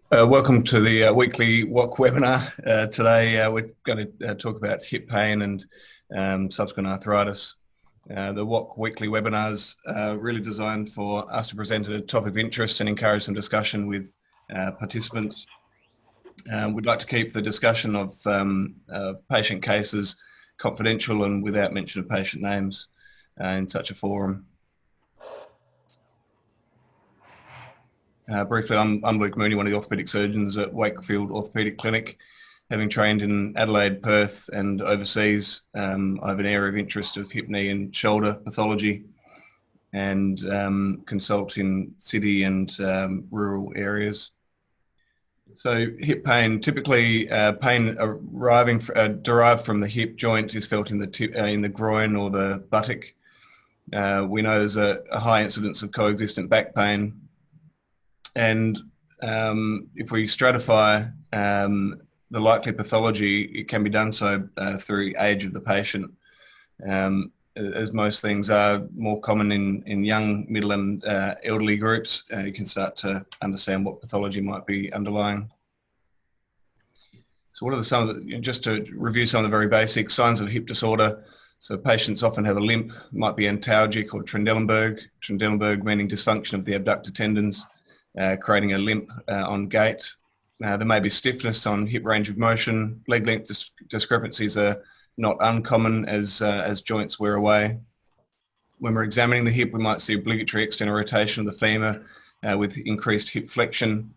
Welcome to the weekly WOC webinar. Today we're going to talk about hip pain and subsequent arthritis. The WOC weekly webinars are really designed for us to present a topic of interest and encourage some discussion with participants. We'd like to keep the discussion of patient cases confidential and without mention of patient names in such a forum. Briefly, I'm Luke Mooney, one of the orthopaedic surgeons at Wakefield Orthopaedic Clinic. Having trained in Adelaide, Perth and overseas, I have an area of interest of hip, knee and shoulder pathology and consult in city and rural areas. So hip pain, typically pain derived from the hip joint is felt in the groin or the buttock. We know there's a high incidence of coexistent back pain. And if we stratify the likely pathology, it can be done so through age of the patient. As most things are more common in young, middle and elderly groups, you can start to understand what pathology might be underlying. So what are just to review some of the very basic signs of hip disorder. So patients often have a limp, might be antalgic or Trendelenburg meaning dysfunction of the abductor tendons, creating a limp on gait. There may be stiffness on hip range of motion. Leg length discrepancies are not uncommon as joints wear away. When we're examining the hip, we might see obligatory external rotation of the femur with increased hip flexion.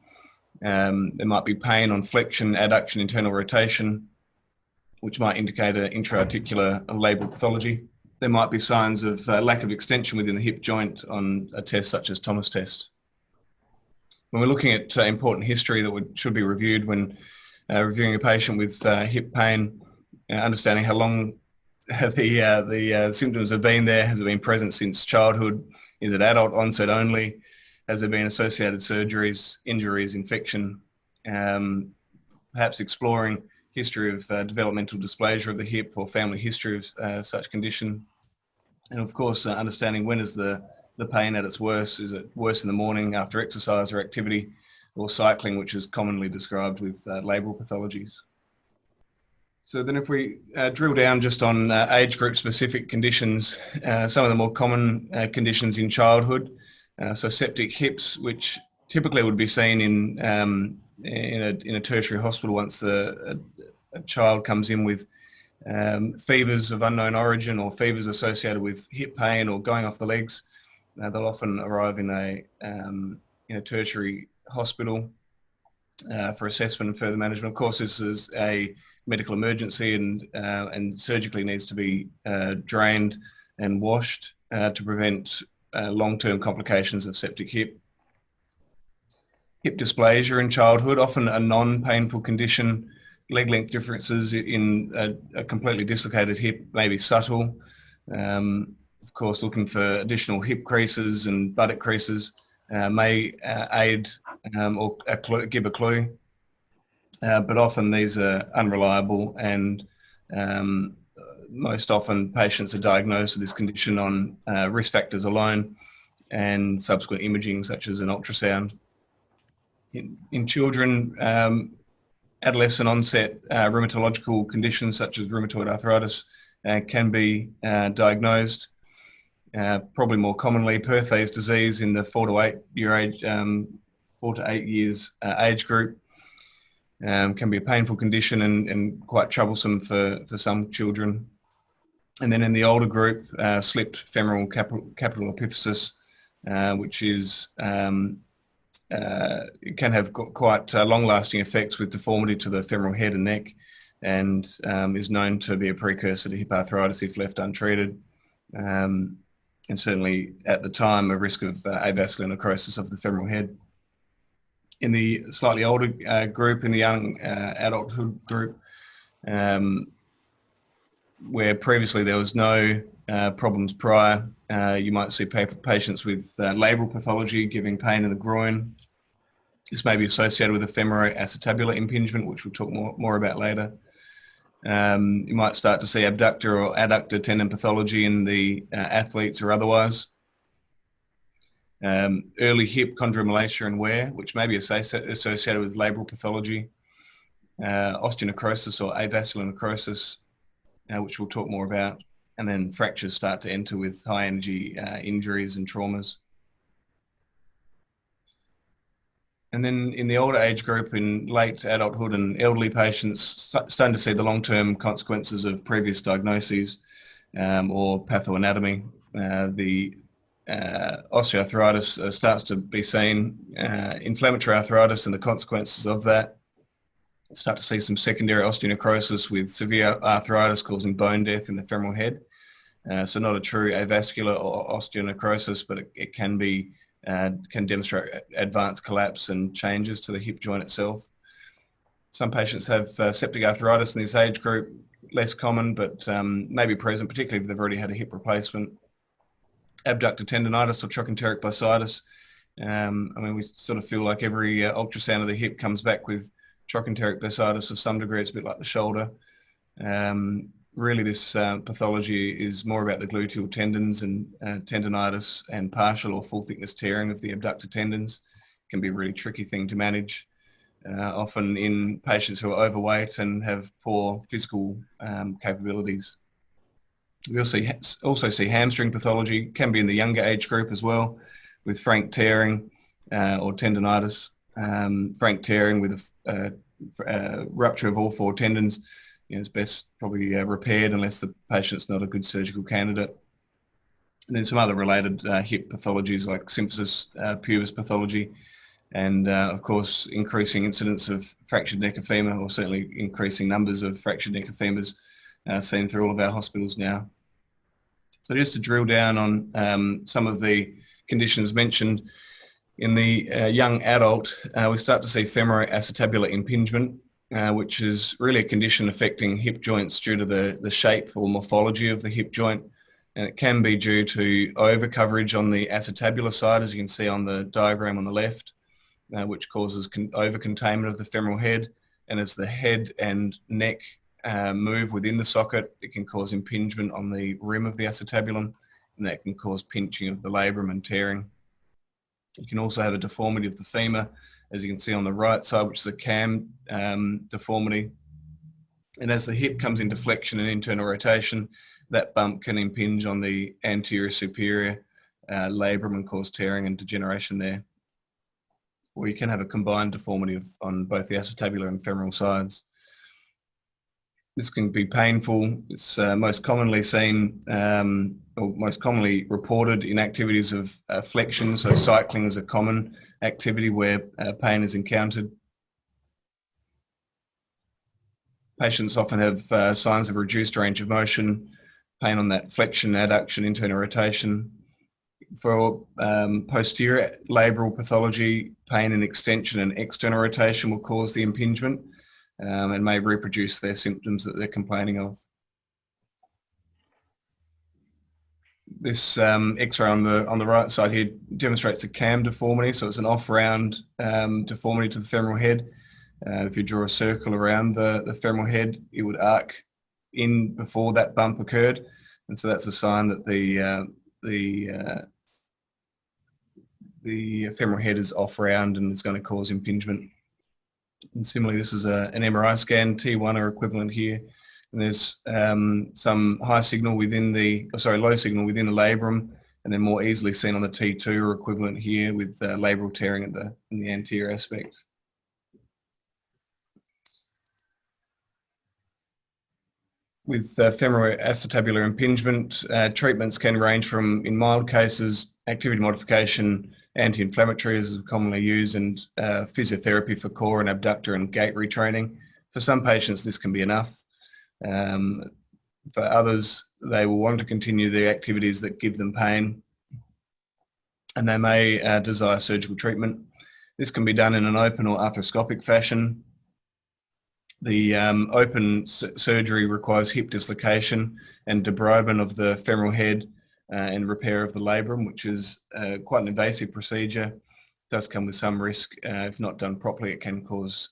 There might be pain on flexion, adduction, internal rotation, which might indicate an intra-articular labral pathology. There might be signs of lack of extension within the hip joint on a test such as Thomas test. When we're looking at important history that should be reviewed when reviewing a patient with hip pain, understanding how long the symptoms have been there. Has it been present since childhood? Is it adult onset only? Has there been associated surgeries, injuries, infection? Perhaps exploring history of developmental dysplasia of the hip or family history of such condition. And of course, understanding when is the pain at its worst. Is it worse in the morning after exercise or activity, or cycling, which is commonly described with labral pathologies? So then if we drill down just on age group specific conditions, some of the more common conditions in childhood, so septic hips, which typically would be seen in a tertiary hospital once a child comes in with fevers of unknown origin or fevers associated with hip pain or going off the legs. They'll often arrive in a tertiary hospital for assessment and further management. Of course, this is a medical emergency and surgically needs to be drained and washed to prevent long-term complications of septic hip. Hip dysplasia in childhood, often a non-painful condition. Leg length differences in a completely dislocated hip may be subtle. Of course, looking for additional hip creases and buttock creases may aid or give a clue, but often these are unreliable and most often patients are diagnosed with this condition on risk factors alone and subsequent imaging such as an ultrasound. In children, adolescent onset rheumatological conditions such as rheumatoid arthritis can be diagnosed. Probably more commonly Perthes disease in the 4 to 8 years age group can be a painful condition and quite troublesome for some children. And then in the older group, slipped femoral capital epiphysis, which is it can have quite long-lasting effects with deformity to the femoral head and neck, and is known to be a precursor to hip arthritis if left untreated. And certainly at the time, a risk of avascular necrosis of the femoral head. In the slightly older group, in the young adulthood group, where previously there was no problems prior, you might see patients with labral pathology giving pain in the groin. This may be associated with a femoroacetabular impingement, which we'll talk more about later. You might start to see abductor or adductor tendon pathology in the athletes or otherwise. Early hip chondromalacia and wear, which may be associated with labral pathology, osteonecrosis or avascular necrosis, which we'll talk more about, and then fractures start to enter with high energy injuries and traumas. And then in the older age group, in late adulthood and elderly patients, starting to see the long-term consequences of previous diagnoses or pathoanatomy. The osteoarthritis starts to be seen, inflammatory arthritis and the consequences of that. Start to see some secondary osteonecrosis with severe arthritis causing bone death in the femoral head. So not a true avascular or osteonecrosis, but it can be can demonstrate advanced collapse and changes to the hip joint itself. Some patients have septic arthritis in this age group, less common, but may be present, particularly if they've already had a hip replacement. Abductor tendonitis or trochanteric bursitis. I mean, we sort of feel like every ultrasound of the hip comes back with trochanteric bursitis of some degree. It's a bit like the shoulder. Really, this pathology is more about the gluteal tendons and tendonitis and partial or full thickness tearing of the abductor tendons. It can be a really tricky thing to manage, often in patients who are overweight and have poor physical capabilities. We also see hamstring pathology, can be in the younger age group as well, with frank tearing or tendonitis. Frank tearing with a rupture of all four tendons. It's best probably repaired unless the patient's not a good surgical candidate. And then some other related hip pathologies like symphysis pubis pathology, and of course increasing incidence of fractured neck of femur, or certainly increasing numbers of fractured neck of femurs seen through all of our hospitals now. So just to drill down on some of the conditions mentioned, in the young adult, we start to see femoroacetabular impingement, which is really a condition affecting hip joints due to the shape or morphology of the hip joint. And it can be due to over-coverage on the acetabular side, as you can see on the diagram on the left, which causes over-containment of the femoral head. And as the head and neck move within the socket, it can cause impingement on the rim of the acetabulum, and that can cause pinching of the labrum and tearing. You can also have a deformity of the femur, as you can see on the right side, which is a cam deformity. And as the hip comes into flexion and internal rotation, that bump can impinge on the anterior superior labrum and cause tearing and degeneration there. Or you can have a combined deformity on both the acetabular and femoral sides. This can be painful. It's most commonly seen or most commonly reported in activities of flexion. So cycling is a common activity where pain is encountered. Patients often have signs of reduced range of motion, pain on that flexion, adduction, internal rotation. For posterior labral pathology, pain in extension and external rotation will cause the impingement and may reproduce their symptoms that they're complaining of. This X-ray on the right side here demonstrates a cam deformity, so it's an off-round deformity to the femoral head. If you draw a circle around the femoral head, it would arc in before that bump occurred, and so that's a sign that the femoral head is off-round and is going to cause impingement. And similarly, this is an MRI scan, T1 or equivalent here. And there's some low signal within the labrum, and then more easily seen on the T2 or equivalent here with labral tearing in the anterior aspect. With femoroacetabular impingement, treatments can range from, in mild cases, activity modification, anti-inflammatories is commonly used, and physiotherapy for core and abductor and gait retraining. For some patients, this can be enough. For others, they will want to continue the activities that give them pain, and they may desire surgical treatment. This can be done in an open or arthroscopic fashion. The open surgery requires hip dislocation and debridement of the femoral head and repair of the labrum, which is quite an invasive procedure. It does come with some risk. If not done properly, it can cause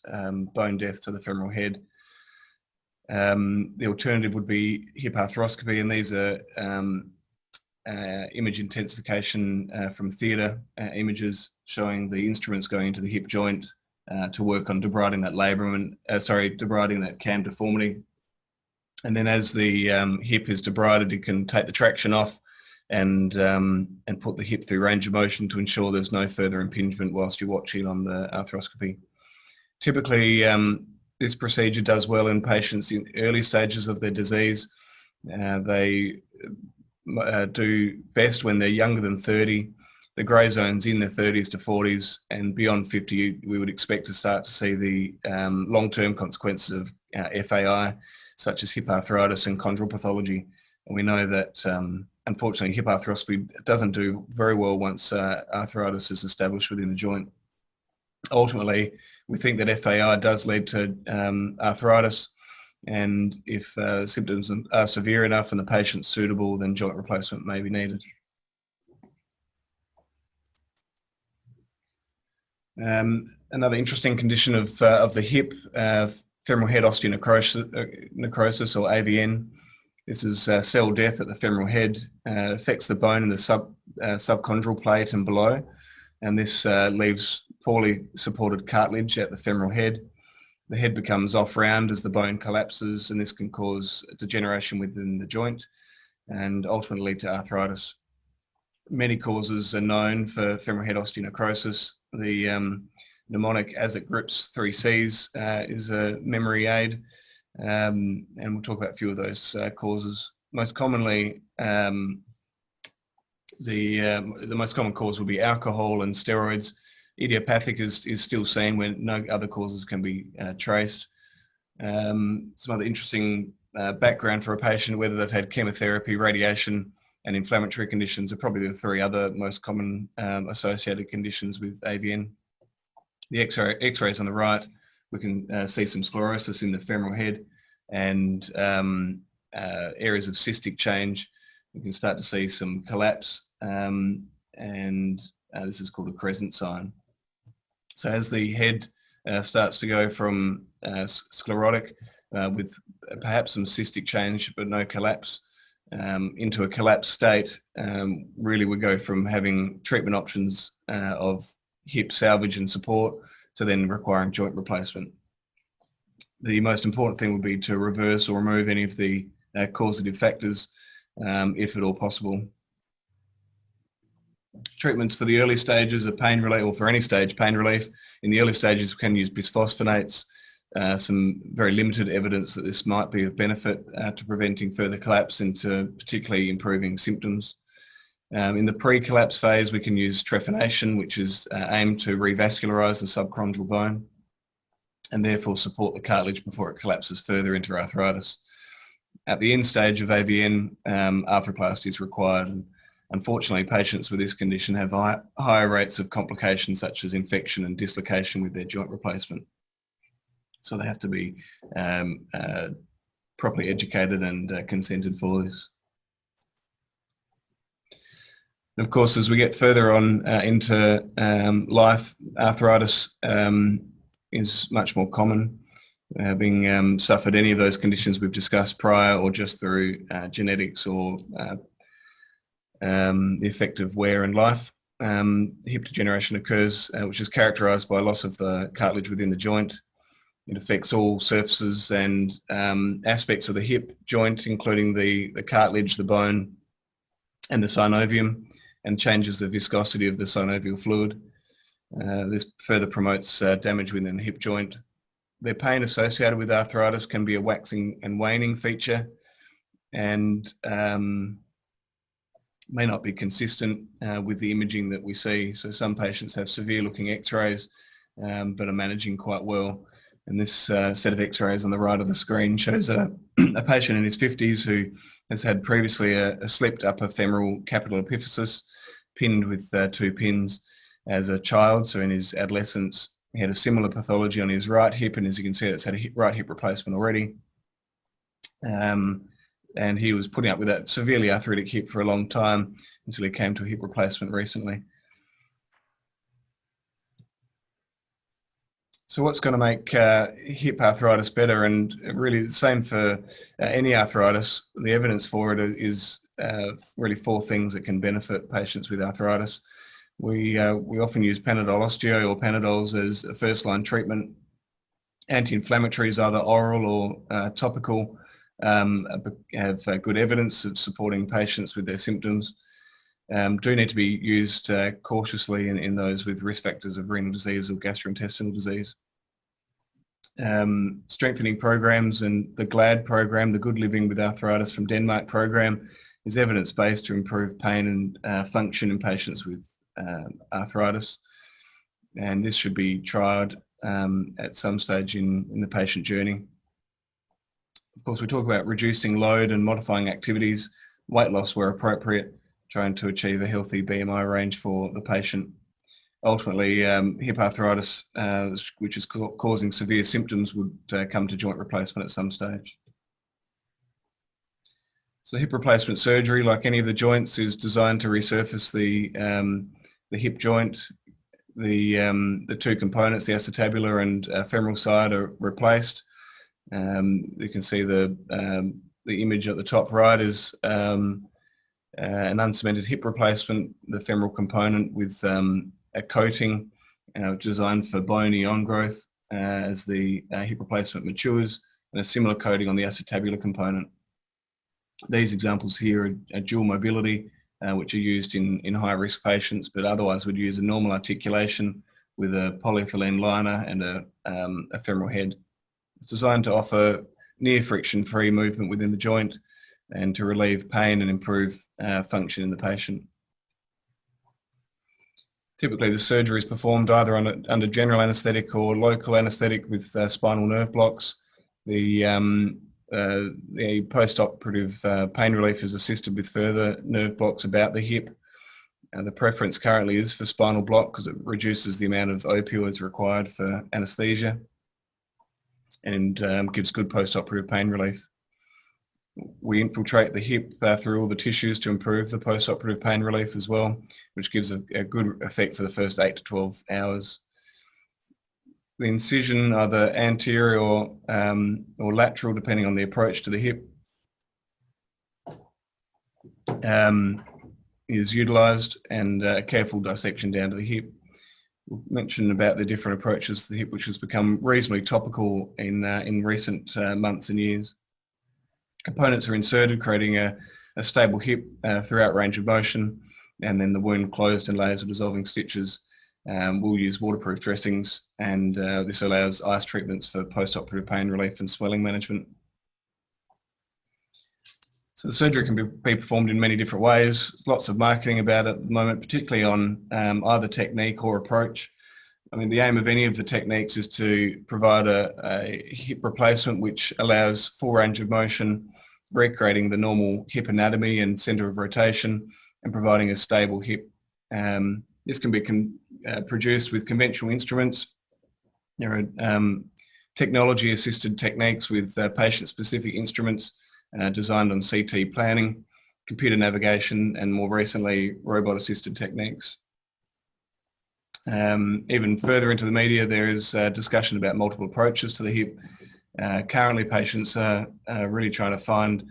bone death to the femoral head. The alternative would be hip arthroscopy, and these are image intensification from theatre images showing the instruments going into the hip joint to work on debriding that labrum, debriding that cam deformity. And then as the hip is debrided, you can take the traction off and put the hip through range of motion to ensure there's no further impingement whilst you're watching on the arthroscopy. Typically, this procedure does well in patients in early stages of their disease. They do best when they're younger than 30. The grey zone's in their 30s to 40s, and beyond 50, we would expect to start to see the long-term consequences of FAI, such as hip arthritis and chondral pathology. And we know that, unfortunately, hip arthroscopy doesn't do very well once arthritis is established within the joint. Ultimately, we think that FAI does lead to arthritis, and if symptoms are severe enough and the patient's suitable, then joint replacement may be needed. Another interesting condition of the hip, femoral head osteonecrosis, or AVN. This is cell death at the femoral head. Affects the bone in the subchondral plate and below, and this leaves poorly supported cartilage at the femoral head. The head becomes off-round as the bone collapses, and this can cause degeneration within the joint and ultimately lead to arthritis. Many causes are known for femoral head osteonecrosis. The mnemonic, as it grips 3 C's, is a memory aid, and we'll talk about a few of those causes. Most commonly, the most common cause will be alcohol and steroids. Idiopathic is still seen when no other causes can be traced. Some other interesting background for a patient, whether they've had chemotherapy, radiation, and inflammatory conditions, are probably the 3 other most common associated conditions with AVN. The X-rays on the right, we can see some sclerosis in the femoral head and areas of cystic change. We can start to see some collapse, and this is called a crescent sign. So as the head starts to go from sclerotic with perhaps some cystic change but no collapse into a collapsed state, really we go from having treatment options of hip salvage and support to then requiring joint replacement. The most important thing would be to reverse or remove any of the causative factors if at all possible. Treatments for the early stages of pain relief, or for any stage pain relief. In the early stages, we can use bisphosphonates. Some very limited evidence that this might be of benefit to preventing further collapse and to particularly improving symptoms. In the pre-collapse phase, we can use trephination, which is aimed to revascularize the subchondral bone and therefore support the cartilage before it collapses further into arthritis. At the end stage of AVN, arthroplasty is required. And unfortunately, patients with this condition have higher rates of complications such as infection and dislocation with their joint replacement. So they have to be properly educated and consented for this. Of course, as we get further on into life, arthritis is much more common. Having suffered any of those conditions we've discussed prior, or just through genetics or the effect of wear in life, hip degeneration occurs, which is characterised by loss of the cartilage within the joint. It affects all surfaces and aspects of the hip joint, including the cartilage, the bone, and the synovium, and changes the viscosity of the synovial fluid. This further promotes damage within the hip joint. The pain associated with arthritis can be a waxing and waning feature, and may not be consistent with the imaging that we see. So some patients have severe looking X-rays but are managing quite well. And this set of X-rays on the right of the screen shows a patient in his 50s who has had previously a slipped upper femoral capital epiphysis pinned with 2 pins as a child. So in his adolescence, he had a similar pathology on his right hip, and as you can see, it's had a right hip replacement already. And he was putting up with that severely arthritic hip for a long time until he came to a hip replacement recently. So what's going to make hip arthritis better, and really the same for any arthritis, the evidence for it is really 4 things that can benefit patients with arthritis. We often use Panadol Osteo or Panadols as a first-line treatment. Anti-inflammatories, either oral or topical, have good evidence of supporting patients with their symptoms. Do need to be used cautiously in those with risk factors of renal disease or gastrointestinal disease. Strengthening programs, and the GLAD program, the Good Living with Arthritis from Denmark program, is evidence-based to improve pain and function in patients with arthritis. And this should be tried at some stage in the patient journey. Of course, we talk about reducing load and modifying activities, weight loss where appropriate, trying to achieve a healthy BMI range for the patient. Ultimately, hip arthritis, which is causing severe symptoms, would come to joint replacement at some stage. So hip replacement surgery, like any of the joints, is designed to resurface the hip joint. The 2 components, the acetabular and femoral side, are replaced. You can see the image at the top right is an uncemented hip replacement, the femoral component with a coating designed for bony on-growth as the hip replacement matures, and a similar coating on the acetabular component. These examples here are dual mobility, which are used in high-risk patients, but otherwise would use a normal articulation with a polyethylene liner and a femoral head. It's designed to offer near friction-free movement within the joint and to relieve pain and improve function in the patient. Typically, the surgery is performed either under general anaesthetic or local anaesthetic with spinal nerve blocks. The post-operative pain relief is assisted with further nerve blocks about the hip. The preference currently is for spinal block because it reduces the amount of opioids required for anaesthesia and gives good post-operative pain relief. We infiltrate the hip through all the tissues to improve the post-operative pain relief as well, which gives a good effect for the first 8 to 12 hours. The incision, either anterior or lateral, depending on the approach to the hip, is utilised, and a careful dissection down to the hip. We'll mention about the different approaches to the hip, which has become reasonably topical in recent months and years. Components are inserted, creating a stable hip throughout range of motion, and then the wound closed and layers of dissolving stitches. We'll use waterproof dressings, and this allows ice treatments for post-operative pain relief and swelling management. So the surgery can be performed in many different ways. Lots of marketing about it at the moment, particularly on either technique or approach. I mean, the aim of any of the techniques is to provide a hip replacement which allows full range of motion, recreating the normal hip anatomy and centre of rotation, and providing a stable hip. This can be produced with conventional instruments. There are technology-assisted techniques with patient-specific instruments designed on CT planning, computer navigation, and more recently, robot-assisted techniques. Even further into the media, there is discussion about multiple approaches to the hip. Currently, patients are really trying to find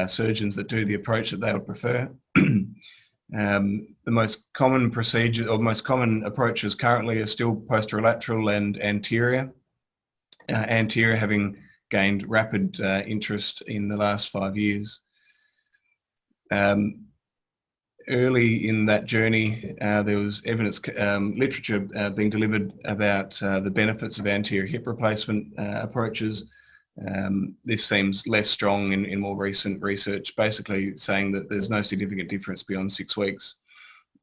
surgeons that do the approach that they would prefer. The most common procedure or most common approaches currently are still posterolateral and anterior. Anterior having gained rapid interest in the last 5 years. Early in that journey, there was evidence literature being delivered about the benefits of anterior hip replacement approaches. This seems less strong in more recent research, basically saying that there's no significant difference beyond 6 weeks.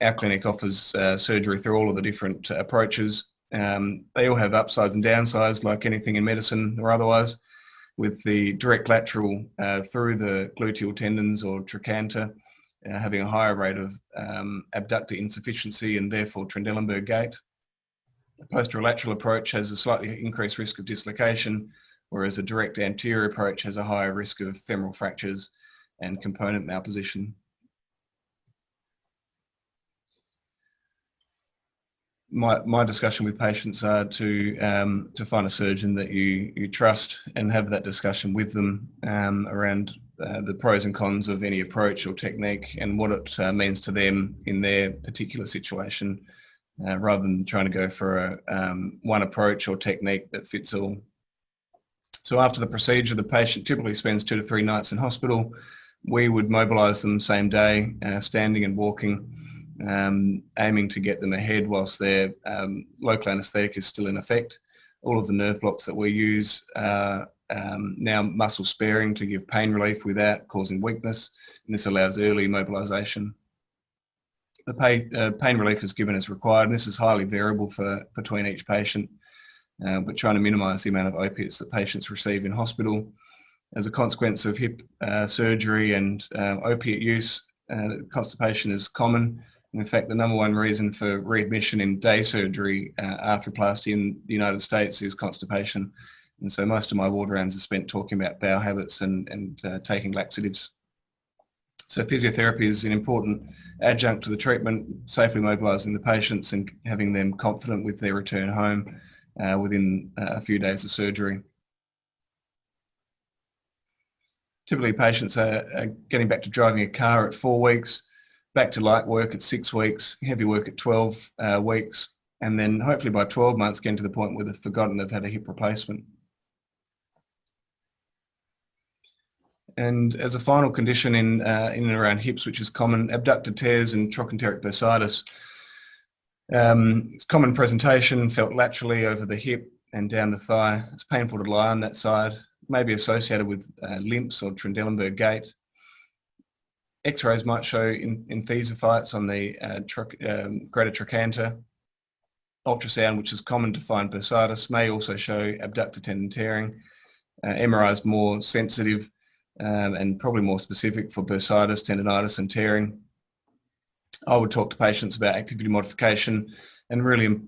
Our clinic offers surgery through all of the different approaches. They all have upsides and downsides, like anything in medicine or otherwise, with the direct lateral through the gluteal tendons or trochanter having a higher rate of abductor insufficiency and therefore Trendelenburg gait. The posterolateral approach has a slightly increased risk of dislocation, whereas a direct anterior approach has a higher risk of femoral fractures and component malposition. my discussion with patients are to find a surgeon that you trust and have that discussion with them around the pros and cons of any approach or technique and what it means to them in their particular situation, rather than trying to go for one approach or technique that fits all. So after the procedure, the patient typically spends 2 to 3 nights in hospital. We would mobilise them same day, standing and walking, aiming to get them ahead whilst their local anaesthetic is still in effect. All of the nerve blocks that we use are now muscle sparing to give pain relief without causing weakness, and this allows early mobilisation. The pain relief is given as required, and this is highly variable between each patient, but trying to minimise the amount of opiates that patients receive in hospital. As a consequence of hip surgery and opiate use, constipation is common. In fact, the number one reason for readmission in day surgery arthroplasty in the United States is constipation. And so most of my ward rounds are spent talking about bowel habits and taking laxatives. So physiotherapy is an important adjunct to the treatment, safely mobilising the patients and having them confident with their return home within a few days of surgery. Typically, patients are getting back to driving a car at 4 weeks, back to light work at 6 weeks, heavy work at 12 weeks, and then hopefully by 12 months getting to the point where they've forgotten they've had a hip replacement. And as a final condition in and around hips, which is common, abductor tears and trochanteric bursitis. It's common presentation, felt laterally over the hip and down the thigh. It's painful to lie on that side, may be associated with limps or Trendelenburg gait. X-rays might show enthesophytes on the greater trochanter. Ultrasound, which is common to find bursitis, may also show abductor tendon tearing. MRI is more sensitive and probably more specific for bursitis, tendinitis and tearing. I would talk to patients about activity modification and really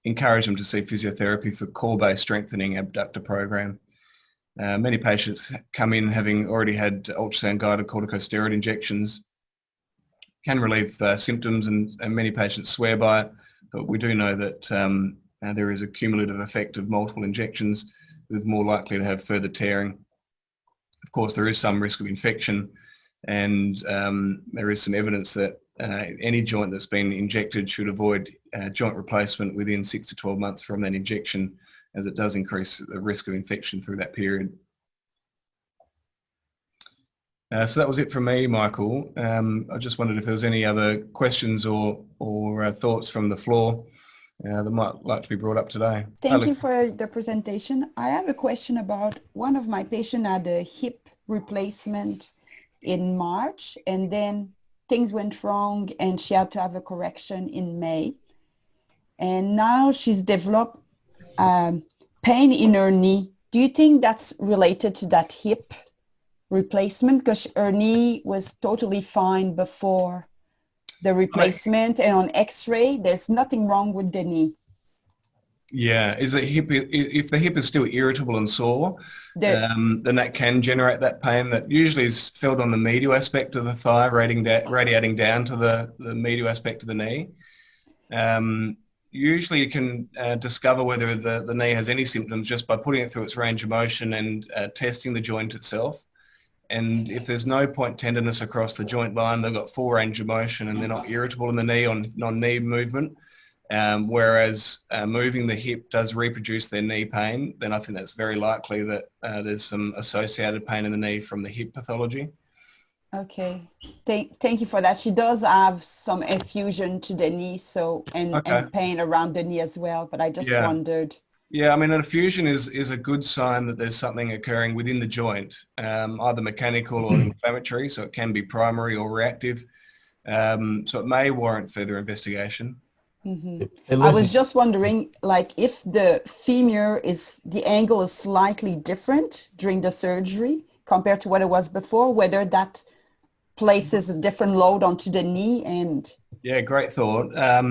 encourage them to see physiotherapy for core-based strengthening abductor program. Many patients come in having already had ultrasound-guided corticosteroid injections, can relieve symptoms, and many patients swear by it, but we do know that there is a cumulative effect of multiple injections with more likely to have further tearing. Of course, there is some risk of infection, and there is some evidence that any joint that's been injected should avoid joint replacement within 6 to 12 months from that injection, as it does increase the risk of infection through that period. So that was it from me, Michael. I just wondered if there was any other questions or thoughts from the floor that might like to be brought up today. Thank you for the presentation. I have a question about one of my patients had a hip replacement in March, and then things went wrong and she had to have a correction in May. And now she's developed pain in her knee. Do you think that's related to that hip replacement? Because her knee was totally fine before the replacement, and on X-ray, there's nothing wrong with the knee. Yeah, if the hip is still irritable and sore, then that can generate that pain that usually is felt on the medial aspect of the thigh, radiating down to the medial aspect of the knee. Usually you can discover whether the knee has any symptoms just by putting it through its range of motion and testing the joint itself. And if there's no point tenderness across the joint line, they've got full range of motion and they're not irritable in the knee on non-knee movement, whereas moving the hip does reproduce their knee pain, then I think that's very likely that there's some associated pain in the knee from the hip pathology. Okay, thank you for that. She does have some effusion to the knee, and pain around the knee as well, but I just wondered. Yeah, I mean, an effusion is a good sign that there's something occurring within the joint, either mechanical or inflammatory, so it can be primary or reactive. So it may warrant further investigation. Mm-hmm. I was just wondering, like, if the femur the angle is slightly different during the surgery compared to what it was before, whether that places a different load onto the knee and... Yeah, great thought. I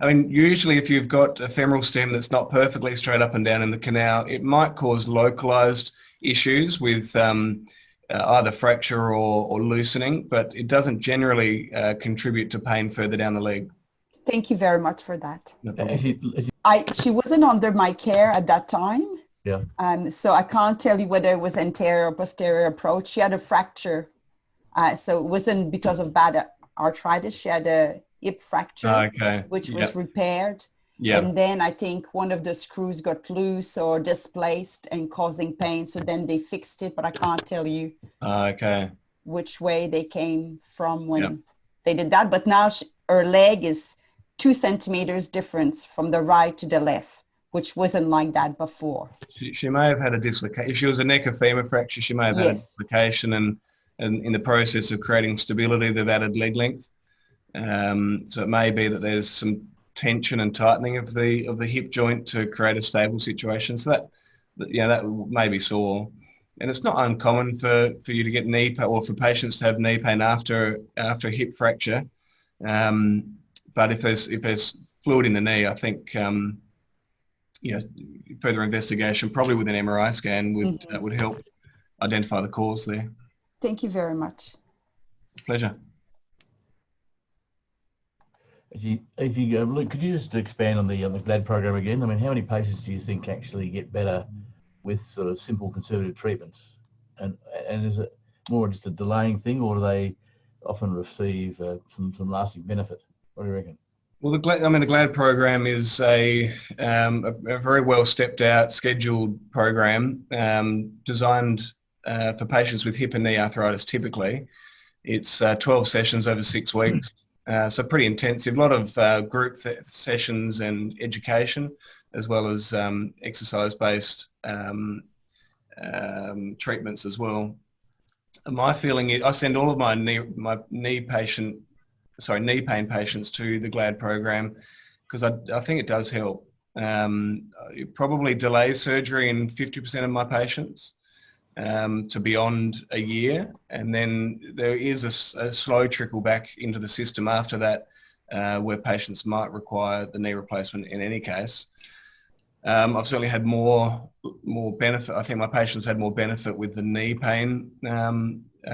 mean, usually if you've got a femoral stem that's not perfectly straight up and down in the canal, it might cause localized issues with either fracture or loosening, but it doesn't generally contribute to pain further down the leg. Thank you very much for that. No problem. She wasn't under my care at that time. Yeah. So I can't tell you whether it was anterior or posterior approach. She had a fracture. So it wasn't because of bad arthritis. She had a hip fracture, which was repaired. Yeah. And then I think one of the screws got loose or displaced and causing pain. So then they fixed it, but I can't tell you which way they came from when they did that. But now her leg is 2 centimeters difference from the right to the left, which wasn't like that before. She may have had a dislocation. If she was a neck of femur fracture, she may have had a dislocation, and in the process of creating stability, they've added leg length. So it may be that there's some tension and tightening of the hip joint to create a stable situation. So that may be sore. And it's not uncommon for you to get knee pain, or for patients to have knee pain after a hip fracture. But if there's fluid in the knee, I think further investigation, probably with an MRI scan, would help identify the cause there. Thank you very much. Pleasure. If you go, Luke, could you just expand on the GLAD program again? I mean, how many patients do you think actually get better with sort of simple conservative treatments? And is it more just a delaying thing, or do they often receive some lasting benefit? What do you reckon? Well, the GLAD program is a very well stepped out, scheduled program designed for patients with hip and knee arthritis. Typically, it's 12 sessions over 6 weeks. So pretty intensive, a lot of group sessions and education, as well as exercise-based treatments as well. My feeling is I send all of my knee pain patients to the GLAD program because I think it does help. It probably delays surgery in 50% of my patients to beyond a year, and then there is a slow trickle back into the system after that where patients might require the knee replacement in any case. I've certainly had more benefit. I think my patients had more benefit with the knee pain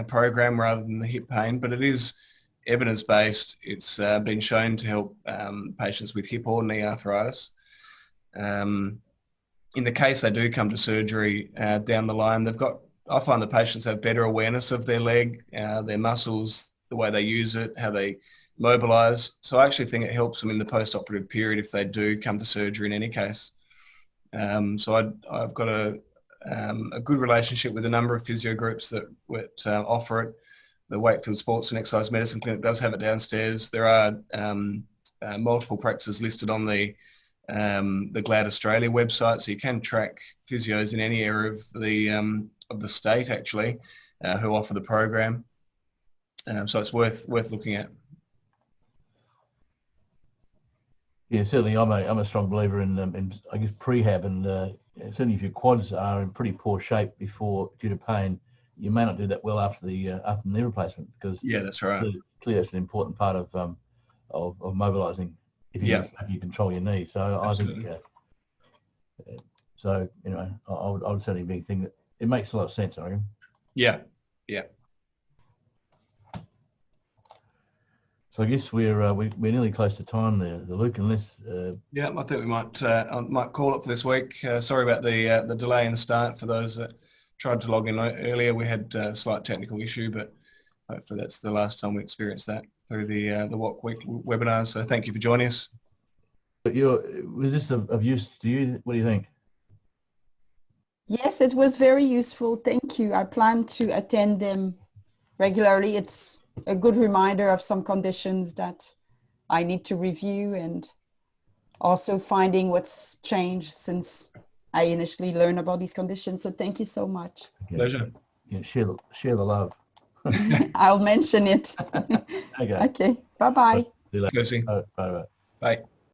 program rather than the hip pain, but it is evidence-based. It's been shown to help patients with hip or knee arthritis. In the case they do come to surgery down the line, I find the patients have better awareness of their leg, their muscles, the way they use it, how they mobilize. So I actually think it helps them in the post-operative period if they do come to surgery in any case. So I've got a good relationship with a number of physio groups that offer it. The Wakefield Sports and Exercise Medicine Clinic does have it downstairs. There are multiple practices listed on the GLAD Australia website, so you can track physios in any area of the state actually who offer the program. So it's worth looking at. Yeah, certainly. I'm a strong believer in I guess prehab, and certainly if your quads are in pretty poor shape due to pain, you may not do that well after the knee replacement, because that's right. Clearly, that's an important part of mobilising if you control your knee. So absolutely. I think I would certainly be thinking that it makes a lot of sense. I reckon. Yeah. So I guess we're nearly close to time there, Luke. Unless I think we might call it for this week. Sorry about the delay in start for those that tried to log in earlier. We had a slight technical issue, but hopefully that's the last time we experienced that through the WOC week webinars. So thank you for joining us. But was this of use to you? What do you think? Yes, it was very useful. Thank you. I plan to attend them regularly. It's a good reminder of some conditions that I need to review, and also finding what's changed since I initially learned about these conditions. So thank you so much. Okay. Pleasure. Yeah, share the love. I'll mention it. Okay. Okay. Bye-bye. Lucy. Bye. Bye.